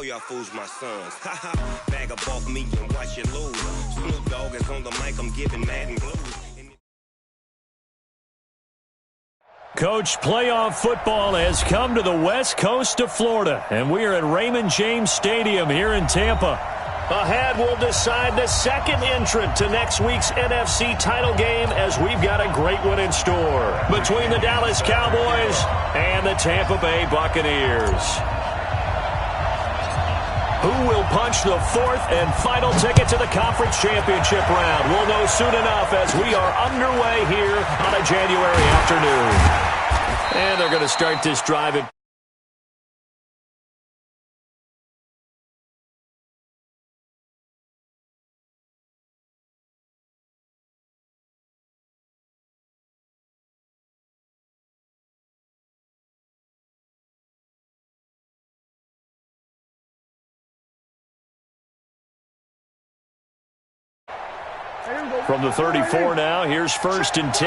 all y'all fools my sons. Haha, bag up off me and watch you lose. Snoop Dogg is on the mic, I'm giving Madden blues. Coach, playoff football has come to the west coast of Florida, and we are at Raymond James Stadium here in Tampa. Ahead, we'll decide the second entrant to next week's NFC title game as we've got a great one in store between the Dallas Cowboys and the Tampa Bay Buccaneers. Who will punch the fourth and final ticket to the conference championship round? We'll know soon enough as we are underway here on a January afternoon. And they're going to start this drive at from the 34 now. Here's 1st and 10.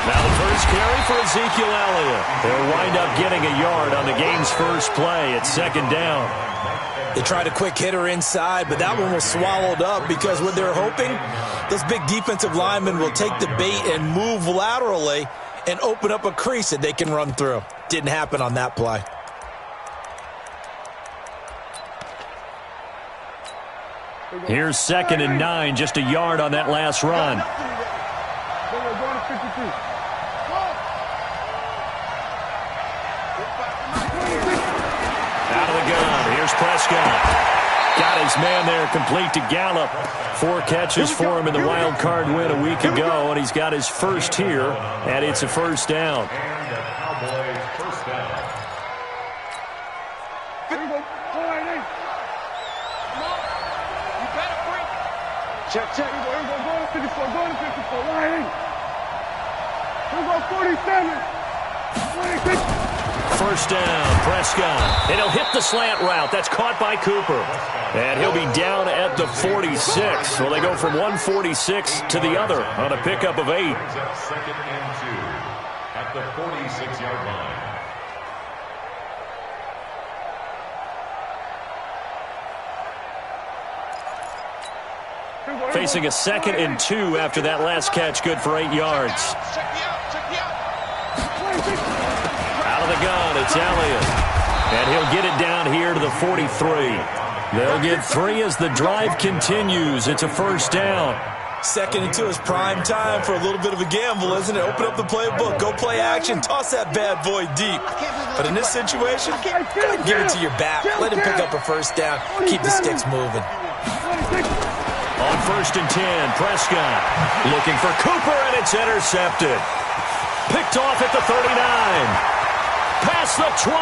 Now the first carry for Ezekiel Elliott. They'll wind up getting a yard on the game's first play at 2nd down. They tried a quick hitter inside, but that one was swallowed up because what they're hoping, those big defensive linemen will take the bait and move laterally and open up a crease that they can run through. Didn't happen on that play. Here's 2nd and 9, just a yard on that last run. Out of the gun, here's Prescott. Got his man there, complete to Gallup. 4 catches for him in the wild card win a week ago, and he's got his first here, and it's a 1st down. Check. Here we go. Go to 54. Go to 54. Line in. Here we go, 47. 26. 1st down, Prescott. And he'll hit the slant route. That's caught by Cooper. And he'll be down at the 46. Well, they go from 146 to the other on a pickup of 8. 2nd and 2 at the 46-yard line. Facing a 2nd and 2 after that last catch, good for 8 yards. Out of the gun, it's Elliott. And he'll get it down here to the 43. They'll get 3 as the drive continues. It's a 1st down. 2nd and 2 is prime time for a little bit of a gamble, isn't it? Open up the playbook, go play action, toss that bad boy deep. But in this situation, go ahead and give it to your back. Let him pick up a 1st down. Keep the sticks moving. On 1st and 10, Prescott looking for Cooper, and it's intercepted. Picked off at the 39. Past the 20.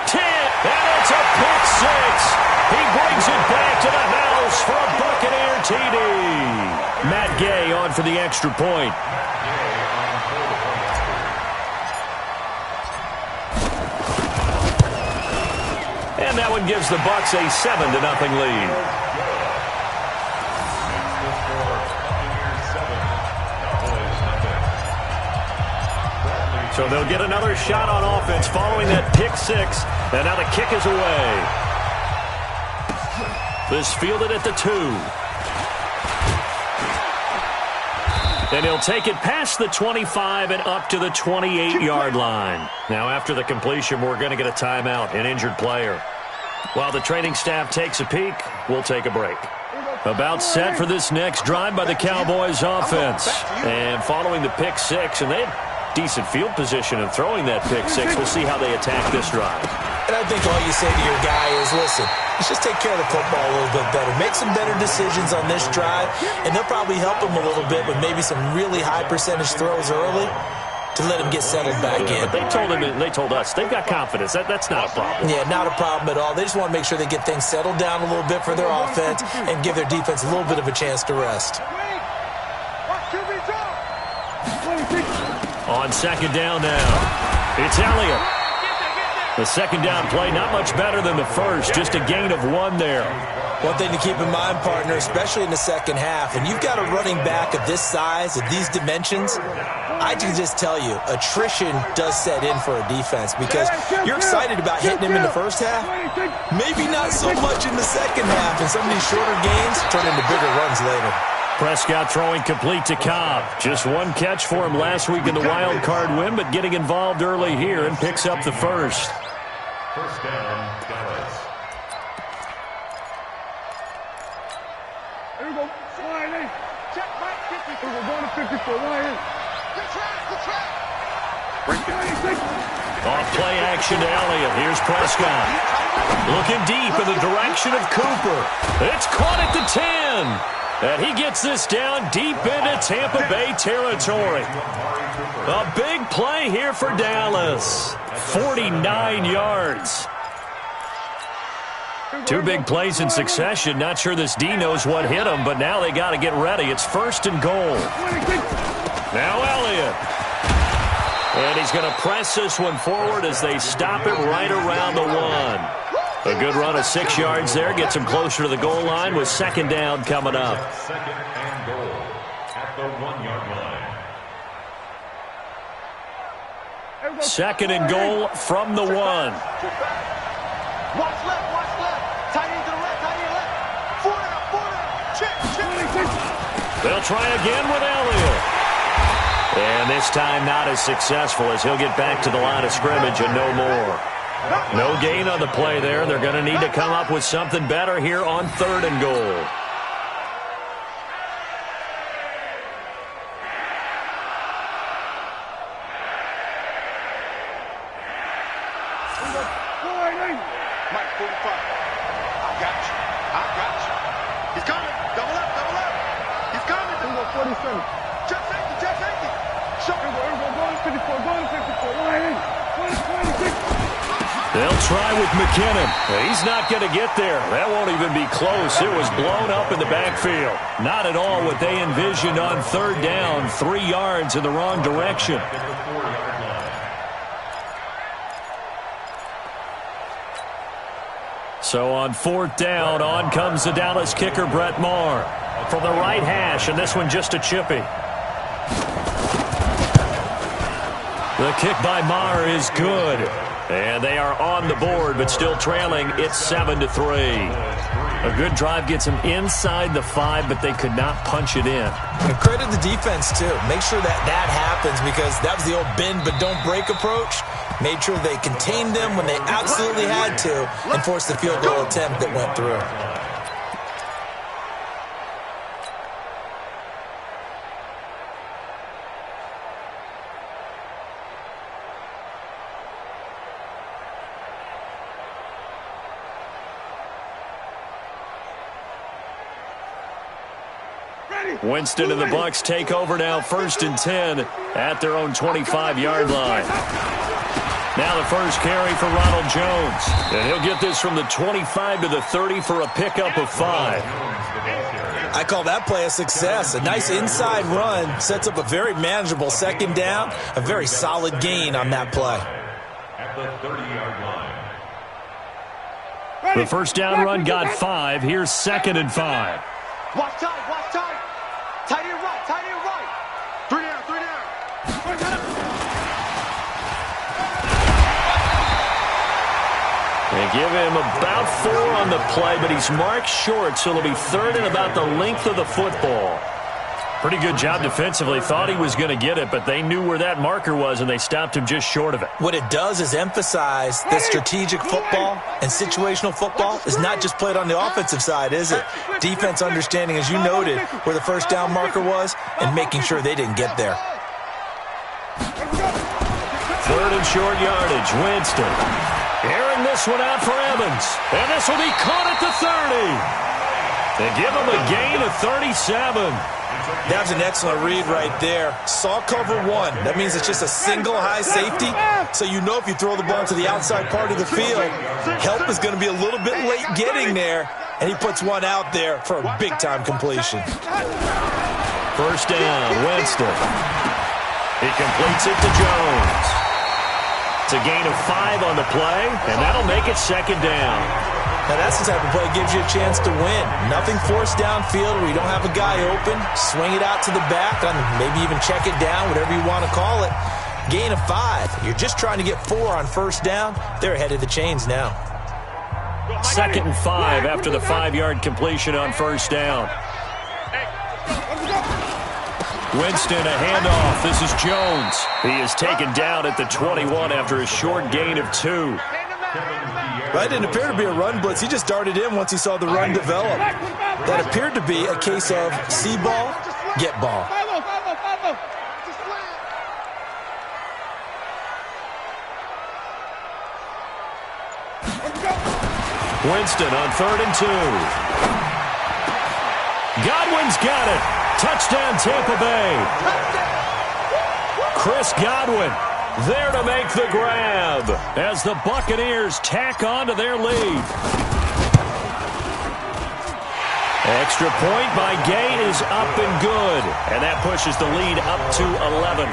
10, and it's a pick 6. He brings it back to the house for a Buccaneer TD. Matt Gay on for the extra point. And that one gives the Bucs a 7-0 lead. So they'll get another shot on offense following that pick 6. And now the kick is away. This fielded at the 2. And he'll take it past the 25 and up to the 28-yard line. Now after the completion, we're going to get a timeout, an injured player. While the training staff takes a peek, we'll take a break. About set for this next drive by the Cowboys offense. And following the pick 6, and they had decent field position in throwing that pick 6. We'll see how they attack this drive. And I think all you say to your guy is, listen, let's just take care of the football a little bit better. Make some better decisions on this drive, and they'll probably help him a little bit with maybe some really high percentage throws early to let him get settled back in. But they told us they've got confidence. That's not a problem. Yeah, not a problem at all. They just want to make sure they get things settled down a little bit for their offense and give their defense a little bit of a chance to rest. On 2nd down now, it's Elliott. The 2nd down play, not much better than the first, just a gain of 1 there. One thing to keep in mind, partner, especially in the second half, and you've got a running back of this size, of these dimensions, I can just tell you, attrition does set in for a defense because you're excited about hitting him in the first half. Maybe not so much in the second half, and some of these shorter gains turn into bigger runs later. Prescott throwing complete to Cobb. Just one catch for him last week in the wild card win, but getting involved early here and picks up the first. First down, Dallas. Here we go. Slide in. Check back. Here we go. Going to 54. Line in. Good track. Off play action to Elliott. Here's Prescott. Looking deep in the direction of Cooper. It's caught at the 10. And he gets this down deep into Tampa Bay territory. A big play here for Dallas. 49 yards. Two big plays in succession. Not sure this D knows what hit him, but now they got to get ready. It's first and goal. Now Elliott. And he's going to press this one forward as they stop it right around the 1. A good run of 6 yards there. Gets him closer to the goal line with second down coming up. Second and goal at the 1-yard line. Second and goal from the 1. Watch left. Tight end to the right, tight end left. Four down. Check. They'll try again with Elliott. And this time not as successful as he'll get back to the line of scrimmage and no more. No gain on the play there. They're going to need to come up with something better here on third and goal. Mike, 45. I got you. He's coming. Double up. He's coming. Here we go. 47. Check safety. Here we go. Going to 54. Line in. 26. They'll try with McKinnon. He's not going to get there. That won't even be close. It was blown up in the backfield. Not at all what they envisioned on third down. 3 yards in the wrong direction. So on fourth down, on comes the Dallas kicker, Brett Maher. From the right hash, and this one just a chippy. The kick by Maher is good. And they are on the board, but still trailing. It's 7-3. A good drive gets them inside the 5, but they could not punch it in. And credit the defense, too. Make sure that happens because that was the old bend but don't break approach. Made sure they contained them when they absolutely had to and forced the field goal attempt that went through. Winston and the Bucs take over now, 1st and 10 at their own 25-yard line. Now the first carry for Ronald Jones. And he'll get this from the 25 to the 30 for a pickup of 5. I call that play a success. A nice inside run sets up a very manageable second down. A very solid gain on that play. At the 30-yard line. The first down run got 5. Here's 2nd and 5. Watch tight. Tight end right. 3 down. They give him about 4 on the play, but he's marked short, so it'll be 3rd and about the length of the football. Pretty good job defensively. Thought he was going to get it, but they knew where that marker was, and they stopped him just short of it. What it does is emphasize that strategic football and situational football is not just played on the offensive side, is it? Defense understanding, as you noted, where the first down marker was and making sure they didn't get there. 3rd and short yardage. Winston airing this one out for Evans. And this will be caught at the 30. They give him a gain of 37. That was an excellent read right there. Saw cover 1. That means it's just a single high safety. So you know if you throw the ball to the outside part of the field, help is going to be a little bit late getting there. And he puts one out there for a big-time completion. First down, Winston. He completes it to Jones. It's a gain of 5 on the play, and that'll make it second down. Now that's the type of play that gives you a chance to win. Nothing forced downfield where you don't have a guy open. Swing it out to the back, maybe even check it down, whatever you want to call it. Gain of 5. You're just trying to get 4 on first down. They're ahead of the chains now. 2nd and 5 after the 5-yard completion on first down. Winston, a handoff. This is Jones. He is taken down at the 21 after a short gain of 2. That didn't appear to be a run blitz. He just darted in once he saw the run develop. That appeared to be a case of see ball, get ball. Winston on 3rd and 2. Godwin's got it. Touchdown, Tampa Bay. Chris Godwin there to make the grab as the Buccaneers tack on to their lead. Extra point by Gay is up and good, and that pushes the lead up to 11.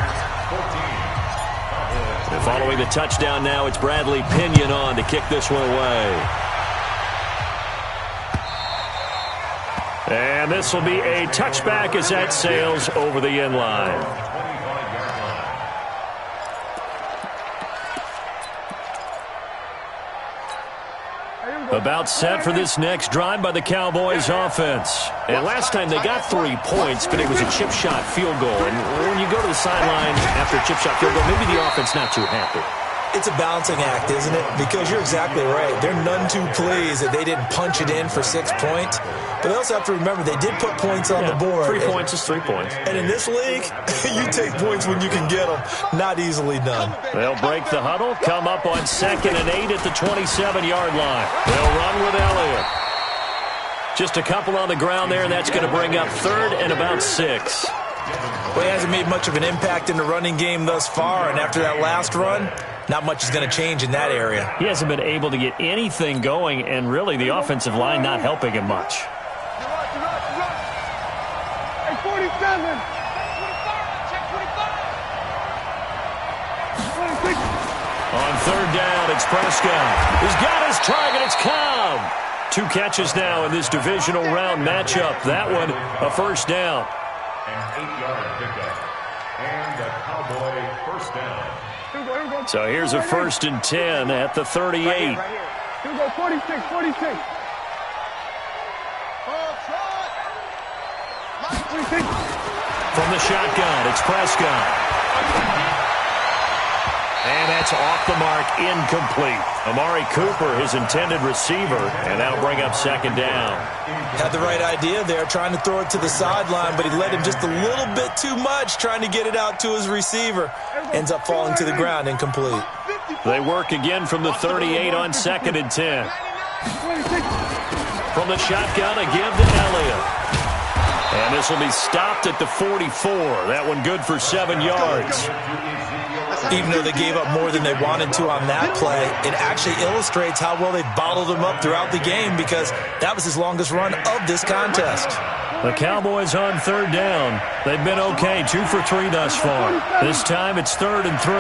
And following the touchdown now, it's Bradley Pinion on to kick this one away. And this will be a touchback as that sails over the end line. About set for this next drive by the Cowboys offense. And last time they got 3 points, but it was a chip shot field goal. And when you go to the sideline after a chip shot field goal, maybe the offense not too happy. It's a balancing act, isn't it? Because you're exactly right. They're none too pleased that they didn't punch it in for 6 points. But they also have to remember they did put points on the board. 3 points is 3 points. And in this league, you take points when you can get them. Not easily done. They'll break the huddle, come up on 2nd and 8 at the 27-yard line. They'll run with Elliott. Just a couple on the ground there, and that's going to bring up 3rd and about 6. Well, he hasn't made much of an impact in the running game thus far, and after that last run, not much is going to change in that area. He hasn't been able to get anything going, and really the offensive line not helping him much. Hey, 47. On 3rd down, it's Prescott. He's got his target. It's Cobb. 2 catches now in this divisional round matchup. That one, a first down. An 8-yard pickup. And the Cowboy first down. So here's a 1st and 10 at the 38. Here we go, 46, 46. From the shotgun, it's Prescott. And that's off the mark, incomplete. Amari Cooper, his intended receiver, and that'll bring up 2nd down. Had the right idea there, trying to throw it to the sideline, but he led him just a little bit too much, trying to get it out to his receiver. Ends up falling to the ground, incomplete. They work again from the 38 on 2nd and 10. From the shotgun, a give to Elliott. And this will be stopped at the 44. That one good for 7 yards. Even though they gave up more than they wanted to on that play, it actually illustrates how well they've bottled him up throughout the game because that was his longest run of this contest. The Cowboys on 3rd down. They've been okay, 2 for 3 thus far. This time it's 3rd and 3.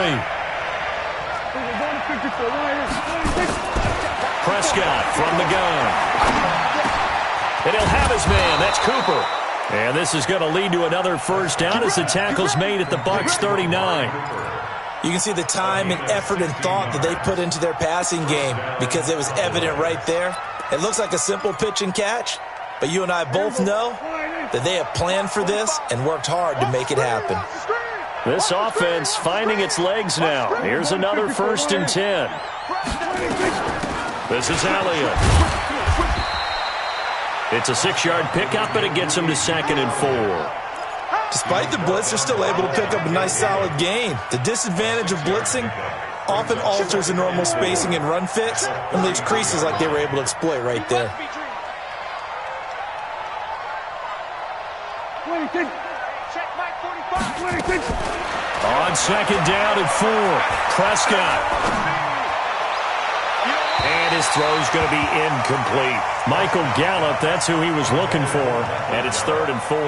Prescott from the gun. And he'll have his man. That's Cooper. And this is going to lead to another first down as the tackle's made at the Bucs 39. You can see the time and effort and thought that they put into their passing game because it was evident right there. It looks like a simple pitch and catch, but you and I both know that they have planned for this and worked hard to make it happen. This offense finding its legs now. Here's another 1st and 10. This is Elliott. It's a 6-yard pickup, but it gets him to 2nd and 4. Despite the blitz, they're still able to pick up a nice solid gain. The disadvantage of blitzing often alters the normal spacing and run fits and leaves creases like they were able to exploit right there. On 2nd down and 4, Prescott. And This throw's going to be incomplete. Michael Gallup, that's who he was looking for, and it's 3rd and 4.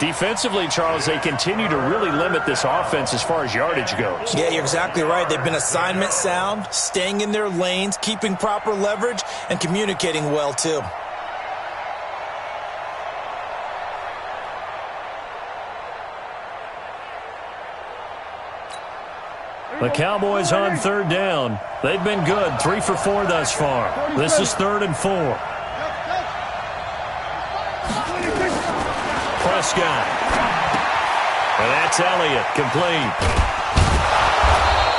Defensively, Charles, they continue to really limit this offense as far as yardage goes. Yeah, you're exactly right. They've been assignment sound, staying in their lanes, keeping proper leverage, and communicating well, too. The Cowboys on 3rd down. They've been good, 3 for 4 thus far. This is 3rd and 4. Prescott. And that's Elliott, complete.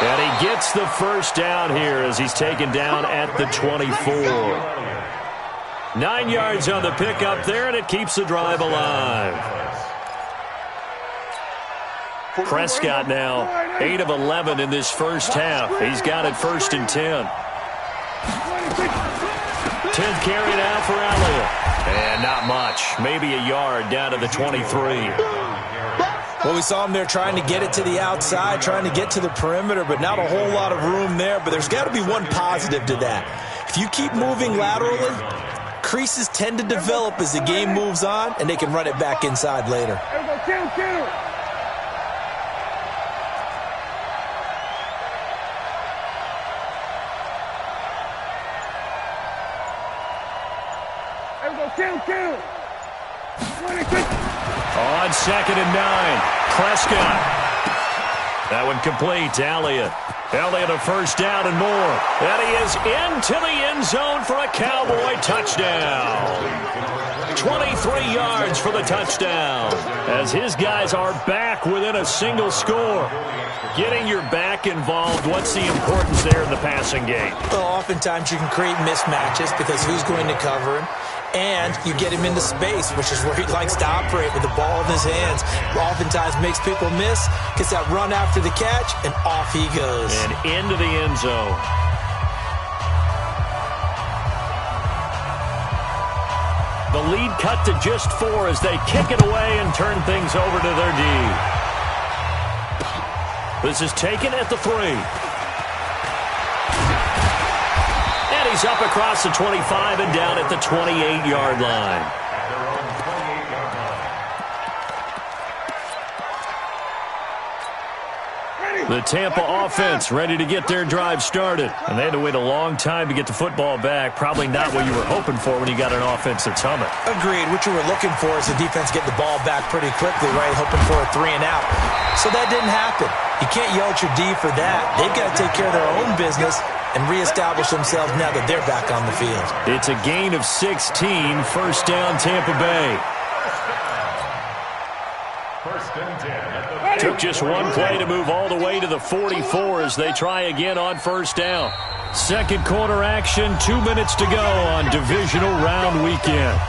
And he gets the first down here as he's taken down at the 24. 9 yards on the pickup there, and it keeps the drive alive. Prescott now 8 of 11 in this first half. He's got it 1st and 10. 10th carry now for Elliott. And not much. Maybe a yard down to the 23. Well, we saw him there trying to get it to the outside, trying to get to the perimeter, but not a whole lot of room there. But there's got to be one positive to that. If you keep moving laterally, creases tend to develop as the game moves on, and they can run it back inside later. On 2nd and 9, Prescott. That one complete to Elliott. Elliott a first down and more. And he is into the end zone for a Cowboy touchdown. 23 yards for the touchdown as his guys are back within a single score. Getting your back involved, what's the importance there in the passing game? Well, oftentimes you can create mismatches because who's going to cover him? And you get him into space, which is where he likes to operate with the ball in his hands. Oftentimes makes people miss, gets that run after the catch, and off he goes. And into the end zone. The lead cut to just 4 as they kick it away and turn things over to their D. This is taken at the 3. And he's up across the 25 and down at the 28-yard line. The Tampa offense ready to get their drive started. And they had to wait a long time to get the football back. Probably not what you were hoping for when you got an offense that's humming. Agreed. What you were looking for is the defense get the ball back pretty quickly, right? Hoping for a 3 and out. So that didn't happen. You can't yell at your D for that. They've got to take care of their own business and reestablish themselves now that they're back on the field. It's a gain of 16, first down Tampa Bay. First and 10. Took just one play to move all the way to the 44 as they try again on first down. Second quarter action, 2 minutes to go on divisional round weekend.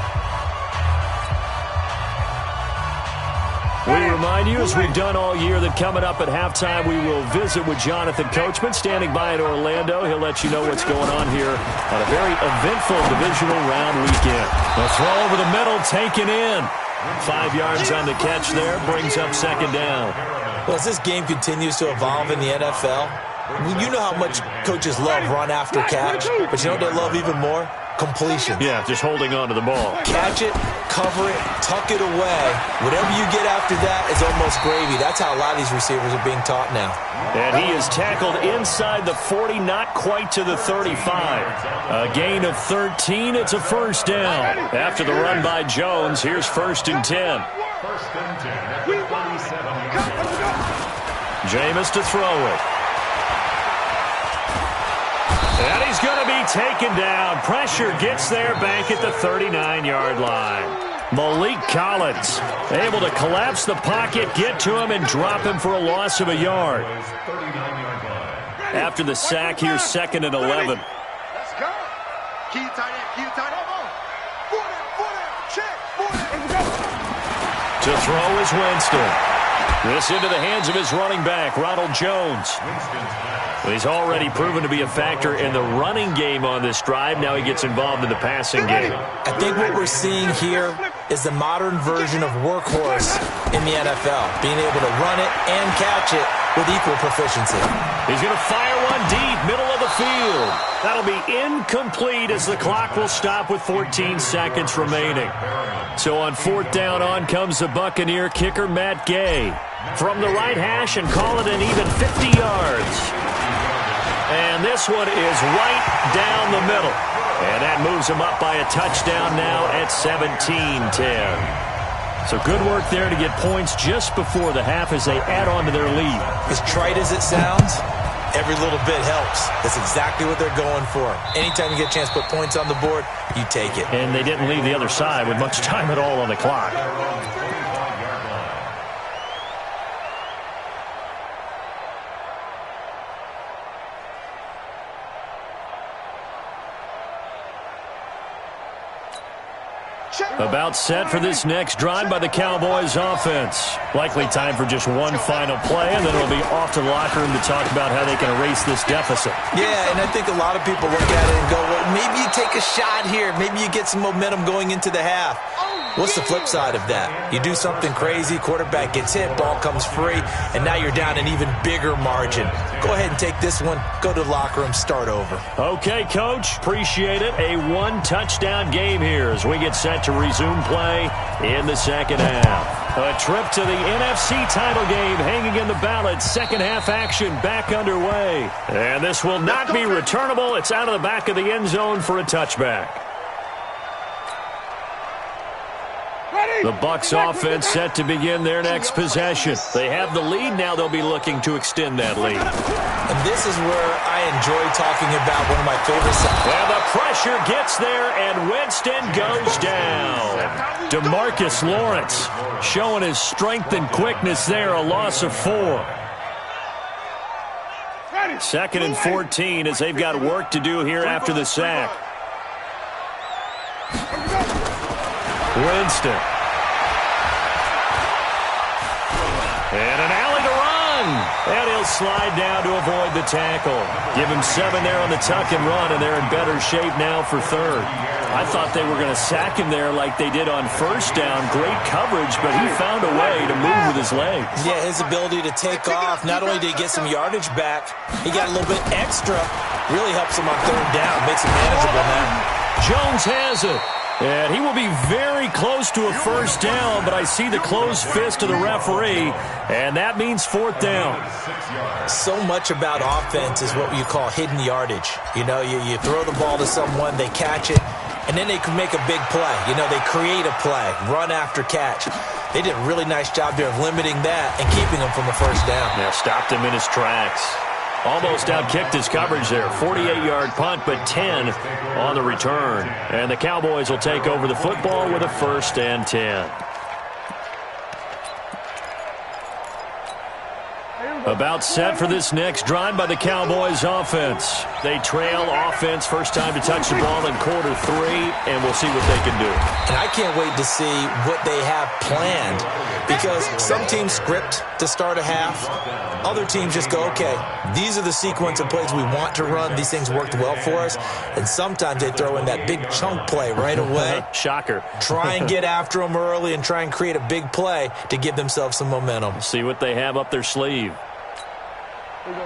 We remind you, as we've done all year, that coming up at halftime, we will visit with Jonathan Coachman, standing by in Orlando. He'll let you know what's going on here on a very eventful divisional round weekend. The throw over the middle, taken in. 5 yards on the catch there, brings up second down. Well, as this game continues to evolve in the NFL, you know how much coaches love run after catch, but you know what they love even more? Completion. Yeah, just holding on to the ball. Catch it, cover it, tuck it away. Whatever you get after that is almost gravy. That's how a lot of these receivers are being taught now. And he is tackled inside the 40, not quite to the 35. A gain of 13, it's a first down. After the run by Jones, here's first and 10. First and 10 at the 37. Jameis to throw it. And he's going to be taken down. Pressure gets there back at the 39-yard line. Malik Collins able to collapse the pocket, get to him, and drop him for a loss of a yard. After the sack, here's second and 11. Let's go. Key tight end, check, To throw is Winston. This into the hands of his running back, Ronald Jones. He's already proven to be a factor in the running game on this drive. Now he gets involved in the passing game. I think what we're seeing here is the modern version of workhorse in the NFL. Being able to run it and catch it with equal proficiency. He's going to fire one deep, middle of the field. That'll be incomplete as the clock will stop with 14 seconds remaining. So on 4th down, on comes the Buccaneer kicker, Matt Gay. From the right hash and call it an even 50 yards. And this one is right down the middle. And that moves him up by a touchdown now at 17-10. So good work there to get points just before the half as they add on to their lead. As trite as it sounds, every little bit helps. That's exactly what they're going for. Anytime you get a chance to put points on the board, you take it. And they didn't leave the other side with much time at all on the clock. About set for this next drive by the Cowboys offense. Likely time for just one final play, and then it'll be off to the locker room to talk about how they can erase this deficit. Yeah, and I think a lot of people look at it and go, well, maybe you take a shot here. Maybe you get some momentum going into the half. What's the flip side of that? You do something crazy, quarterback gets hit, ball comes free, and now you're down an even bigger margin. Go ahead and take this one, go to the locker room, start over. Okay, Coach, appreciate it. A one-touchdown game here as we get set to resume play in the second half. A trip to the NFC title game hanging in the balance. Second half action back underway. And this will not be returnable. It's out of the back of the end zone for a touchback. The Bucs offense set to begin their next possession. They have the lead now. They'll be looking to extend that lead. And this is where I enjoy talking about one of my favorites. And the pressure gets there, and Winston goes down. DeMarcus Lawrence showing his strength and quickness there, a loss of 4. 2nd and 14 as they've got work to do here after the sack. Winston. And an alley to run. And he'll slide down to avoid the tackle. Give him 7 there on the tuck and run, and they're in better shape now for 3rd. I thought they were going to sack him there like they did on 1st down. Great coverage, but he found a way to move with his legs. Yeah, his ability to take off, not only did he get some yardage back, he got a little bit extra. Really helps him on 3rd down, makes him manageable now. Jones has it. And he will be very close to a 1st down, but I see the closed fist of the referee, and that means 4th down. So much about offense is what you call hidden yardage. You know, you throw the ball to someone, they catch it, and then they can make a big play. You know, they create a play, run after catch. They did a really nice job there of limiting that and keeping him from a 1st down. Yeah, stopped him in his tracks. Almost outkicked his coverage there. 48-yard punt, but 10 on the return. And the Cowboys will take over the football with a 1st and 10. About set for this next drive by the Cowboys offense. They trail offense, first time to touch the ball in quarter 3, and we'll see what they can do. And I can't wait to see what they have planned, because some teams script to start a half. Other teams just go, okay, these are the sequence of plays we want to run. These things worked well for us. And sometimes they throw in that big chunk play right away. Shocker. Try and get after them early and try and create a big play to give themselves some momentum. See what they have up their sleeve.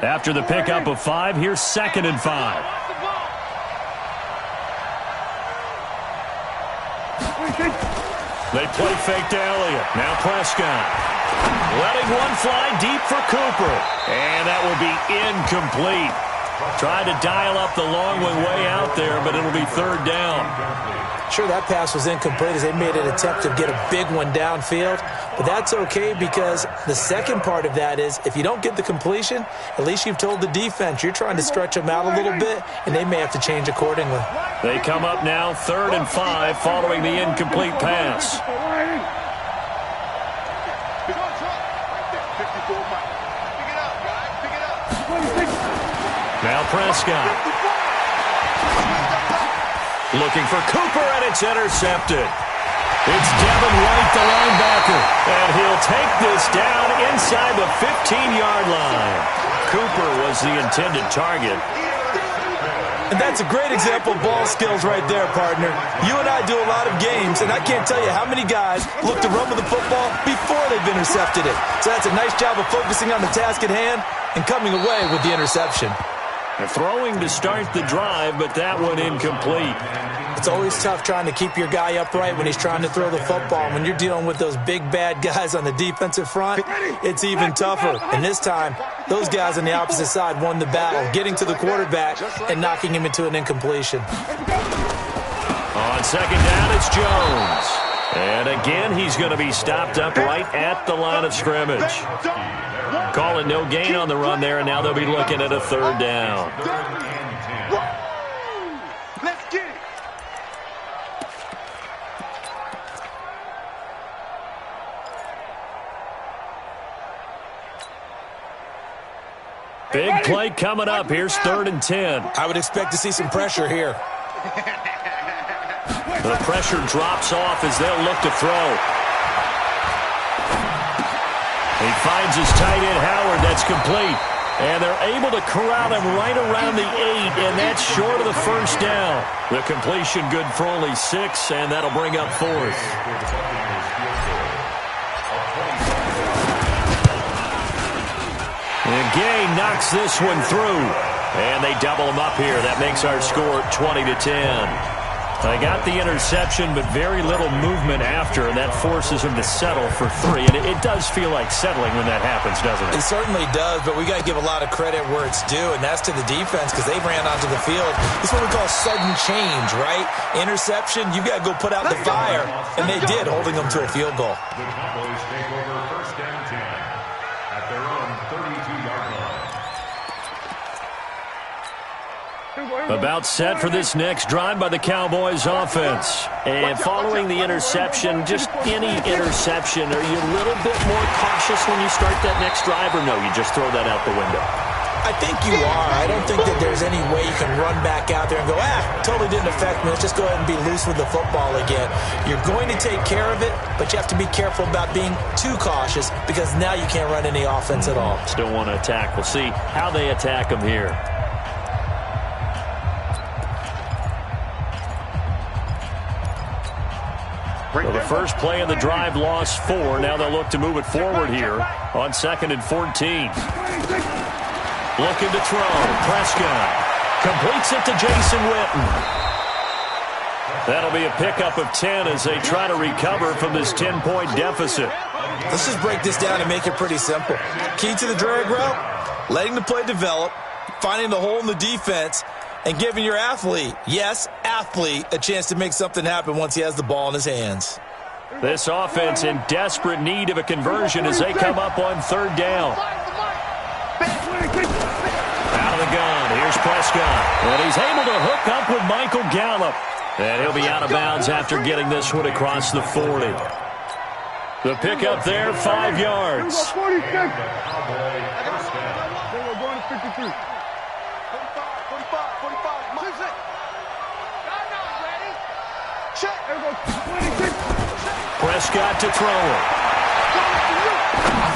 After the pickup of 5, here's 2nd and 5. They play fake to Elliott. Now Prescott. Letting one fly deep for Cooper. And that will be incomplete. Tried to dial up the long one way out there, but it'll be 3rd down. Sure, that pass was incomplete as they made an attempt to get a big one downfield. But that's okay, because the second part of that is if you don't get the completion, at least you've told the defense you're trying to stretch them out a little bit, and they may have to change accordingly. They come up now 3rd and 5 following the incomplete pass. Now Prescott. Looking for Cooper, and it's intercepted. It's Devin White, the linebacker, and he'll take this down inside the 15-yard line. Cooper was the intended target. And that's a great example of ball skills right there, partner. You and I do a lot of games, and I can't tell you how many guys look to run with the football before they've intercepted it. So that's a nice job of focusing on the task at hand and coming away with the interception. Throwing to start the drive, but that one incomplete. It's always tough trying to keep your guy upright when he's trying to throw the football. When you're dealing with those big, bad guys on the defensive front, it's even tougher. And this time, those guys on the opposite side won the battle, getting to the quarterback and knocking him into an incompletion. On second down, it's Jones. And again, he's going to be stopped up right at the line of scrimmage. Calling no gain on the run there, and now they'll be looking at a third down. Let's get it. Big play coming up. Here's 3rd and 10. I would expect to see some pressure here. The pressure drops off as they'll look to throw. He finds his tight end, Howard. That's complete. And they're able to corral him right around the 8, and that's short of the first down. The completion good for only 6, and that'll bring up 4th. And Gay knocks this one through. And they double him up here. That makes our score 20-10. They got the interception, but very little movement after, and that forces him to settle for 3. And it does feel like settling when that happens, doesn't it? It certainly does, but we got to give a lot of credit where it's due, and that's to the defense because they ran onto the field. This is what we call sudden change, right? Interception, you got to go put out the fire, and they did, holding them to a field goal. The Cowboys take over 1st and 10 at their own 32-yard line. About set for this next drive by the Cowboys offense. And following the interception, just any interception, are you a little bit more cautious when you start that next drive, or no, you just throw that out the window? I think you are. I don't think that there's any way you can run back out there and go, totally didn't affect me. Let's just go ahead and be loose with the football again. You're going to take care of it, but you have to be careful about being too cautious because now you can't run any offense at all. Still want to attack. We'll see how they attack them here. So the first play of the drive lost 4. Now they'll look to move it forward here on 2nd and 14. Looking to throw. Prescott completes it to Jason Witten. That'll be a pickup of 10 as they try to recover from this 10-point deficit. Let's just break this down and make it pretty simple. Key to the drag route, letting the play develop, finding the hole in the defense, and giving your athlete, yes, athlete, a chance to make something happen once he has the ball in his hands. This offense in desperate need of a conversion as they come up on 3rd down. Out of the gun, here's Prescott. And he's able to hook up with Michael Gallup. And he'll be out of bounds after getting this one across the 40. The pickup there, 5 yards. 46. They were going to 53. 45. Moves it. Ready. Check. Prescott to throw it.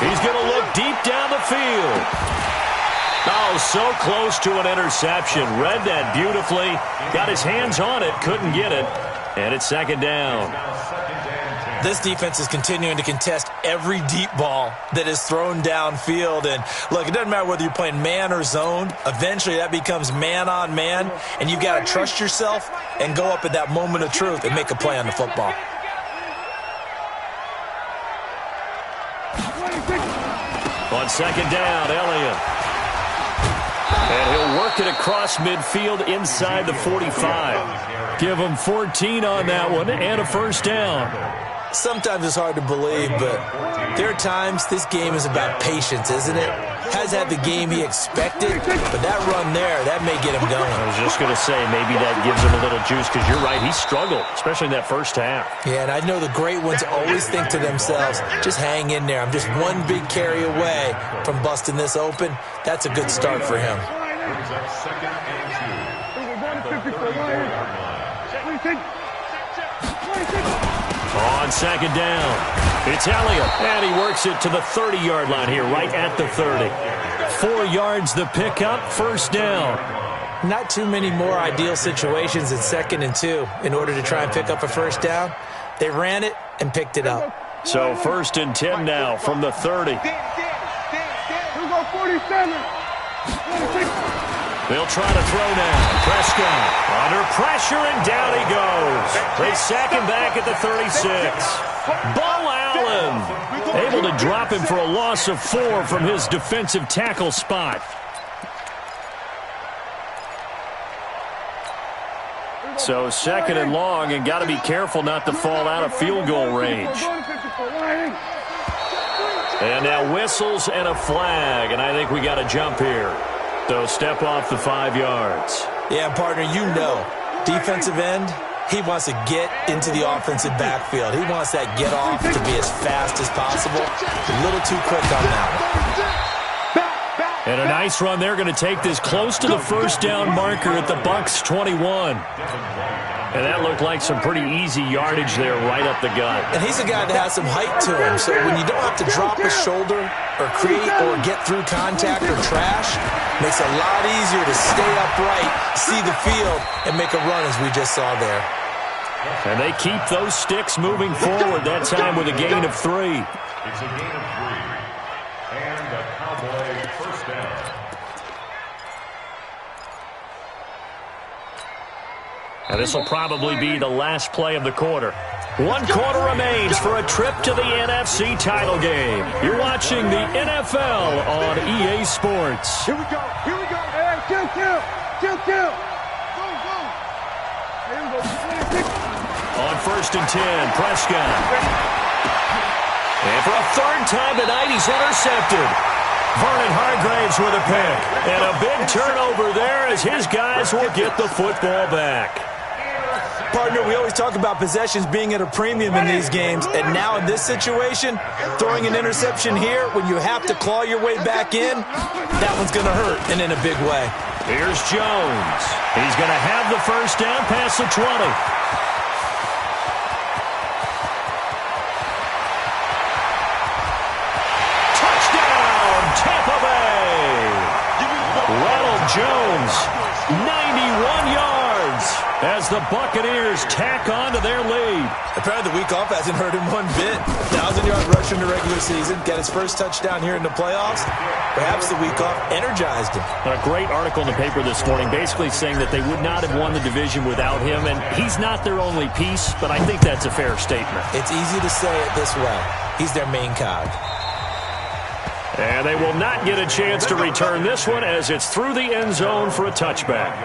He's going to look deep down the field. Oh, so close to an interception. Read that beautifully. Got his hands on it. Couldn't get it. And it's 2nd down. This defense is continuing to contest every deep ball that is thrown downfield. And, look, it doesn't matter whether you're playing man or zone. Eventually, that becomes man-on-man. And you've got to trust yourself and go up at that moment of truth and make a play on the football. On 2nd down, Elliott. And he'll work it across midfield inside the 45. Give him 14 on that one and a 1st down. Sometimes it's hard to believe, but there are times this game is about patience, isn't it? Has had the game he expected, but that run there, that may get him going. I was just going to say, maybe that gives him a little juice, because you're right, he struggled, especially in that first half. Yeah, and I know the great ones always think to themselves, just hang in there. I'm just one big carry away from busting this open. That's a good start for him. Brings up 2nd and 2. On 2nd down, it's Elliott, and he works it to the 30-yard line here, right at the 30. 4 yards the pickup, 1st down. Not too many more ideal situations in 2nd and 2 in order to try and pick up a first down. They ran it and picked it up. So 1st and 10 now from the 30. Here we go, 47. They'll try to throw now. Prescott under pressure, and down he goes. They sack him back at the 36. Bo Allen able to drop him for a loss of 4 from his defensive tackle spot. So 2nd and long, and got to be careful not to fall out of field goal range. And now whistles and a flag, and I think we got to jump here. So step off the 5 yards. Yeah, partner, you know, defensive end, he wants to get into the offensive backfield. He wants that get off to be as fast as possible. A little too quick on that one. And a nice run. They're going to take this close to the first down marker at the Bucs 21. And that looked like some pretty easy yardage there right up the gut. And he's a guy that has some height to him, so when you don't have to drop a shoulder or create or get through contact or trash, makes it a lot easier to stay upright, see the field, and make a run as we just saw there. And they keep those sticks moving forward, that time with a gain of 3. It's a gain of 3. And the Cowboy first down. And this will probably be the last play of the quarter. 1 quarter remains for a trip to the NFC title game. You're watching the NFL on EA Sports. Here we go. Hey, kill. Go. Here we go. On 1st and 10, Prescott. And for a 3rd time tonight, he's intercepted. Vernon Hargreaves with a pick. And a big turnover there as his guys will get the football back. Partner, we always talk about possessions being at a premium in these games, and now in this situation, throwing an interception here when you have to claw your way back in, that one's going to hurt, and in a big way. Here's Jones. He's going to have the first down past the 20. Touchdown, Tampa Bay! Ronald Jones, 91 yards. As the Buccaneers tack on to their lead. Apparently the week off hasn't hurt him one bit. 1,000-yard rush in the regular season. Got his first touchdown here in the playoffs. Perhaps the week off energized him. A great article in the paper this morning basically saying that they would not have won the division without him. And he's not their only piece, but I think that's a fair statement. It's easy to say it this way. He's their main cog. And they will not get a chance to return this one as it's through the end zone for a touchback.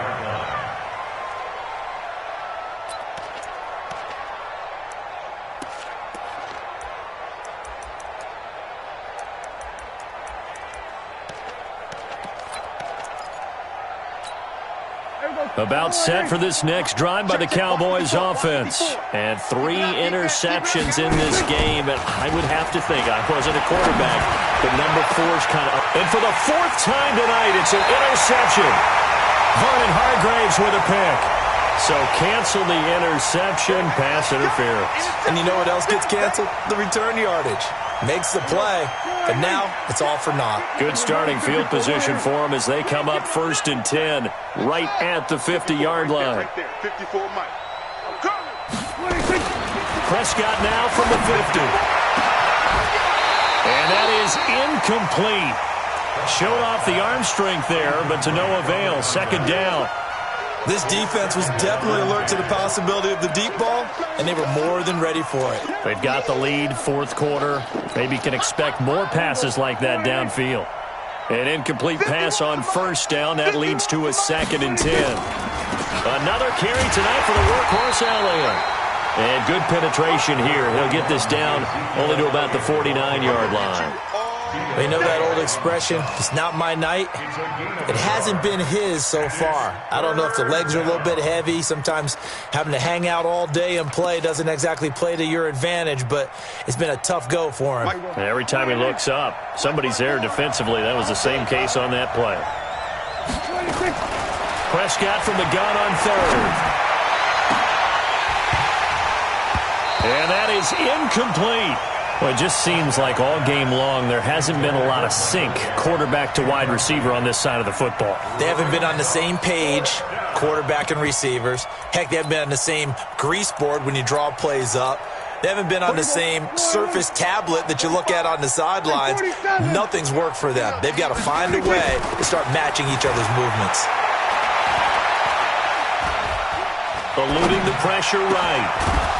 About set for this next drive by the Cowboys offense. And 3 interceptions in this game. And I would have to think, I wasn't a quarterback, but number 4's kind of up. And for the 4th time tonight, it's an interception. Vernon Hargreaves with a pick. So cancel the interception, pass interference. And you know what else gets canceled? The return yardage. Makes the play, but now it's all for naught. Good starting field position for them as they come up 1st and 10, right at the 50-yard line. Right there, 54 Mike. I'm coming. Prescott now from the 50. And that is incomplete. Showed off the arm strength there, but to no avail. 2nd down. This defense was definitely alert to the possibility of the deep ball, and they were more than ready for it. They've got the lead, 4th quarter. Maybe can expect more passes like that downfield. An incomplete pass on 1st down. That leads to a 2nd and 10. Another carry tonight for the workhorse Elliott. And good penetration here. He'll get this down only to about the 49-yard line. You know that old expression, it's not my night? It hasn't been his so far. I don't know if the legs are a little bit heavy. Sometimes having to hang out all day and play doesn't exactly play to your advantage, but it's been a tough go for him. And every time he looks up, somebody's there defensively. That was the same case on that play. Prescott from the gun on 3rd. And that is incomplete. Well, it just seems like all game long there hasn't been a lot of sync quarterback to wide receiver on this side of the football. They haven't been on the same page, quarterback and receivers. Heck, they haven't been on the same grease board when you draw plays up. They haven't been on the same Surface tablet that you look at on the sidelines. Nothing's worked for them. They've got to find a way to start matching each other's movements. Eluding the pressure right.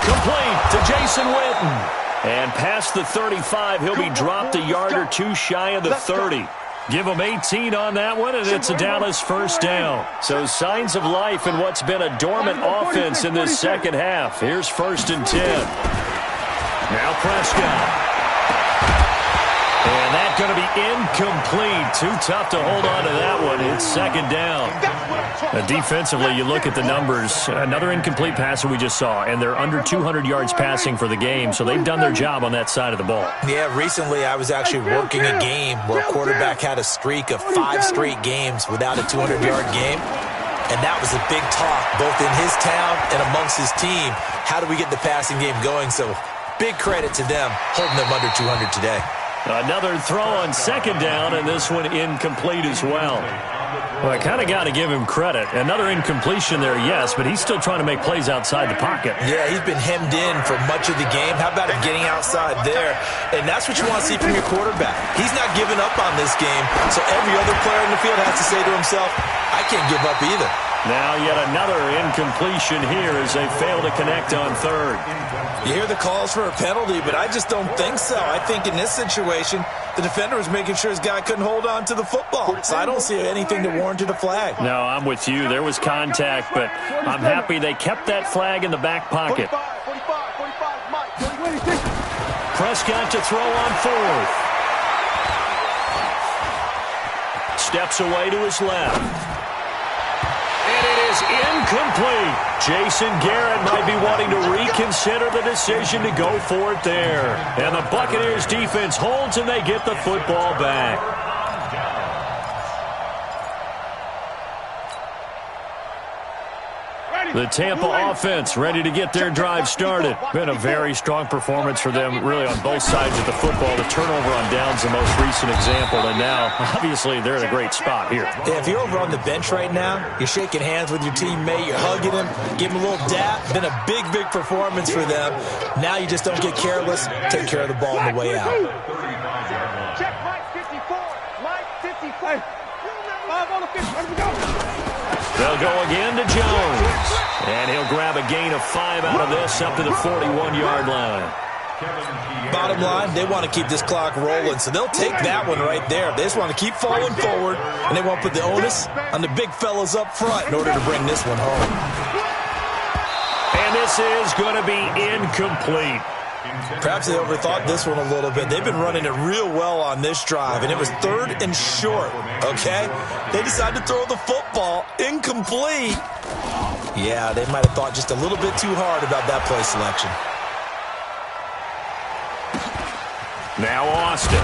Complete to Jason Witten. And past the 35, he'll be dropped a yard or two shy of the 30. Give him 18 on that one, and it's a Dallas first down. So signs of life in what's been a dormant offense in this second half. Here's 1st and 10. Now Prescott. And that's going to be incomplete. Too tough to hold on to that one. It's 2nd down. Defensively, you look at the numbers. Another incomplete passer we just saw, and they're under 200 yards passing for the game, so they've done their job on that side of the ball. Yeah, recently I was actually working a game where a quarterback had a streak of 5 straight games without a 200-yard game, and that was a big talk both in his town and amongst his team. How do we get the passing game going? So big credit to them holding them under 200 today. Another throw on 2nd down, and this one incomplete as well. Well, I kind of got to give him credit. Another incompletion there, yes, but he's still trying to make plays outside the pocket. Yeah, he's been hemmed in for much of the game. How about him getting outside there? And that's what you want to see from your quarterback. He's not giving up on this game, so every other player in the field has to say to himself, I can't give up either. Now yet another incompletion here as they fail to connect on 3rd. You hear the calls for a penalty, but I just don't think so. I think in this situation, the defender was making sure his guy couldn't hold on to the football. So I don't see anything that warranted a flag. No, I'm with you. There was contact, but I'm happy they kept that flag in the back pocket. Prescott to throw on 4th. Steps away to his left. And it is incomplete. Jason Garrett might be wanting to reconsider the decision to go for it there. And the Buccaneers defense holds and they get the football back. The Tampa offense ready to get their drive started. Been a very strong performance for them really on both sides of the football. The turnover on downs the most recent example, and now obviously they're in a great spot here. Yeah, if you're over on the bench right now, you're shaking hands with your teammate, you're hugging him, give him a little dap. Been a big, big performance for them. Now you just don't get careless. Take care of the ball on the way out. Check Mike 54. Mike 55. 5 on the 50. Let me go. They'll go again to Jones. And he'll grab a gain of 5 out of this up to the 41-yard line. Bottom line, they want to keep this clock rolling, so they'll take that one right there. They just want to keep falling forward, and they want to put the onus on the big fellas up front in order to bring this one home. And this is going to be incomplete. Perhaps they overthought this one a little bit. They've been running it real well on this drive, and it was 3rd and short, okay? They decided to throw the football incomplete. Yeah, they might have thought just a little bit too hard about that play selection. Now Austin.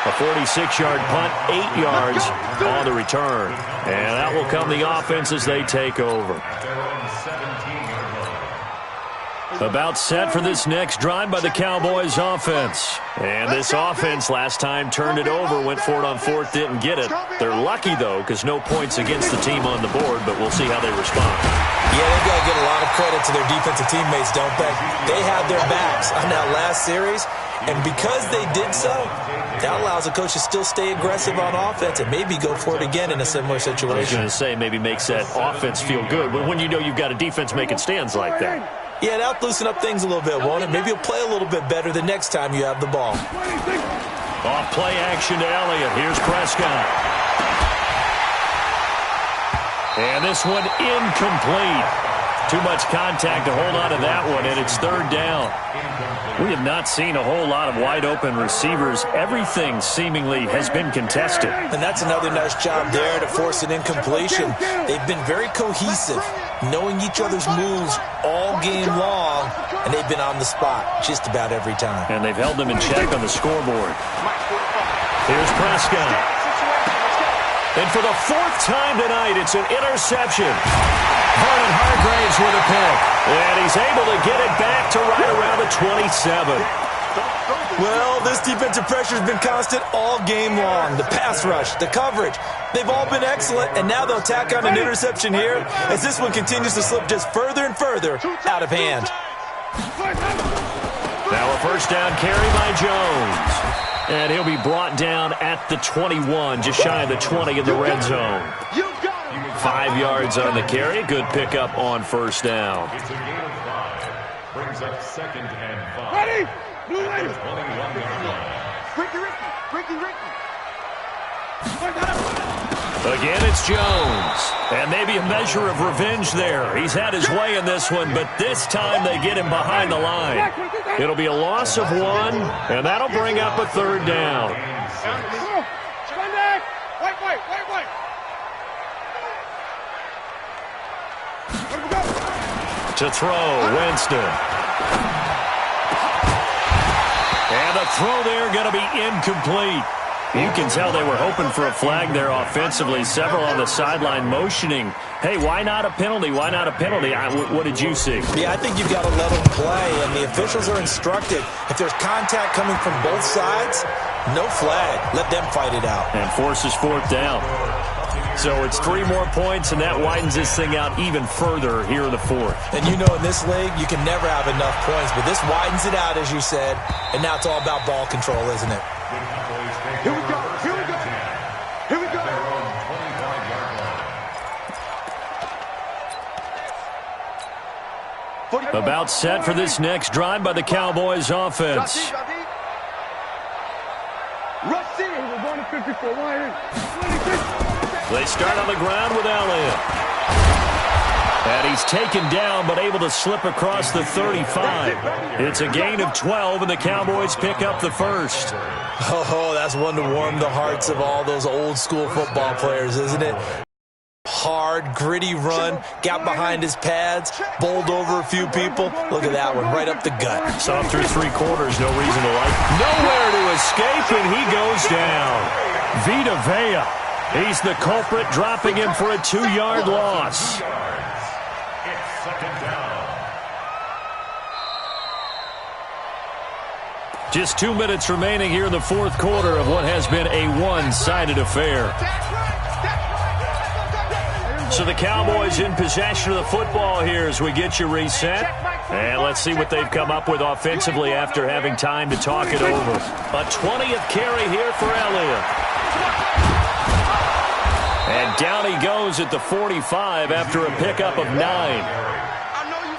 A 46-yard punt, 8 yards on the return. And that will come the offense as they take over. About set for this next drive by the Cowboys offense. And this offense last time turned it over, went for it on 4th, didn't get it. They're lucky, though, because no points against the team on the board, but we'll see how they respond. Yeah, they've got to get a lot of credit to their defensive teammates, don't they? They had their backs on that last series, and because they did so, that allows the coach to still stay aggressive on offense and maybe go for it again in a similar situation. I was going to say maybe makes that offense feel good, but when you know you've got a defense making stands like that. Yeah, that'll loosen up things a little bit, won't it? Maybe you'll play a little bit better the next time you have the ball. Off play action to Elliott. Here's Prescott. And this one incomplete. Too much contact to hold on to that one, and it's 3rd down. We have not seen a whole lot of wide-open receivers. Everything seemingly has been contested. And that's another nice job there to force an incompletion. They've been very cohesive, knowing each other's moves all game long, and they've been on the spot just about every time. And they've held them in check on the scoreboard. Here's Prescott. And for the 4th time tonight, it's an interception. Vernon Hargraves with a pick. And he's able to get it back to right around the 27. Well, this defensive pressure has been constant all game long. The pass rush, the coverage, they've all been excellent, and now they'll tack on an interception here as this one continues to slip just further and further out of hand. Now a first down carry by Jones. And he'll be brought down at the 21, just shy of the 20 in the red zone. 5 yards on the carry. Good pickup on first down. It's a gain of 5. Brings up 2nd and 5. Ready? Blue At lady. the 21-yard line. Again, it's Jones. And maybe a measure of revenge there. He's had his way in this one, but this time they get him behind the line. It'll be a loss of 1, and that'll bring up a third down. Wait. To throw, Winston. And the throw there going to be incomplete. You can tell they were hoping for a flag there offensively. Several on the sideline motioning, hey, why not a penalty? Why not a penalty? What did you see? Yeah, I think you've got to let them play, and the officials are instructed. If there's contact coming from both sides, no flag. Let them fight it out. And forces fourth down. So it's 3 more points, and that widens this thing out even further here in the fourth. And you know in this league, you can never have enough points, but this widens it out, as you said, and now it's all about ball control, isn't it? Here we go. Their own 25-yard line. About set for this next drive by the Cowboys offense. We're going to 54. They start on the ground with Elliott. And he's taken down but able to slip across the 35. It's a gain of 12, and the Cowboys pick up the first. Oh, that's one to warm the hearts of all those old-school football players, isn't it? Hard, gritty run, got behind his pads, bowled over a few people. Look at that one, right up the gut. Saw through 3 quarters, no reason to like. Nowhere to escape, and he goes down. Vita Vea. He's the culprit, dropping him for a 2-yard loss. It's 2nd down. Just 2 minutes remaining here in the fourth quarter of what has been a one-sided affair. So the Cowboys in possession of the football here as we get you reset. And let's see what they've come up with offensively after having time to talk it over. A 20th carry here for Elliott. And down he goes at the 45 after a pickup of 9.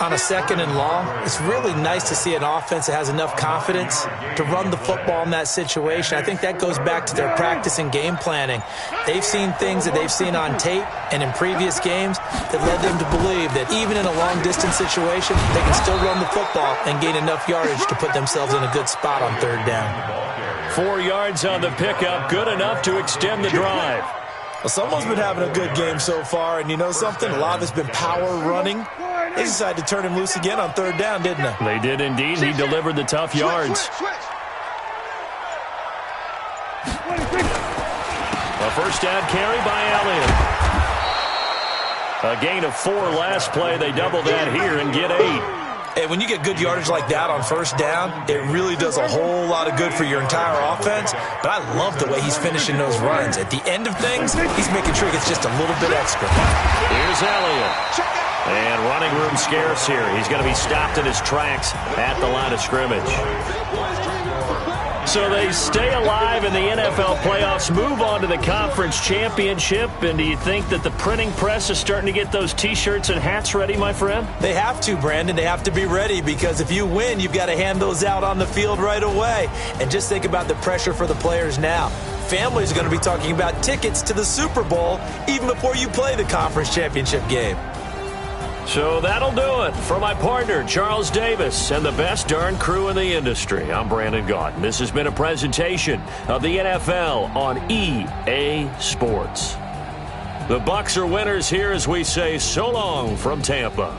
On a 2nd and long, it's really nice to see an offense that has enough confidence to run the football in that situation. I think that goes back to their practice and game planning. They've seen things that they've seen on tape and in previous games that led them to believe that even in a long-distance situation, they can still run the football and gain enough yardage to put themselves in a good spot on 3rd down. 4 yards on the pickup, good enough to extend the drive. Well, someone's been having a good game so far, and you know something? A lot of it's been power running. They decided to turn him loose again on 3rd down, didn't they? They did indeed. He delivered the tough yards. A first down carry by Elliott. A gain of 4 last play. They double that here and get 8. Hey, when you get good yardage like that on 1st down, it really does a whole lot of good for your entire offense. But I love the way he's finishing those runs. At the end of things, he's making sure he gets just a little bit extra. Here's Elliott. And running room scarce here. He's going to be stopped in his tracks at the line of scrimmage. So they stay alive in the NFL playoffs, move on to the conference championship. And do you think that the printing press is starting to get those T-shirts and hats ready, my friend? They have to, Brandon. They have to be ready because if you win, you've got to hand those out on the field right away. And just think about the pressure for the players now. Families are going to be talking about tickets to the Super Bowl even before you play the conference championship game. So that'll do it. For my partner, Charles Davis, and the best darn crew in the industry, I'm Brandon Gaudin. This has been a presentation of the NFL on EA Sports. The Bucs are winners here as we say so long from Tampa.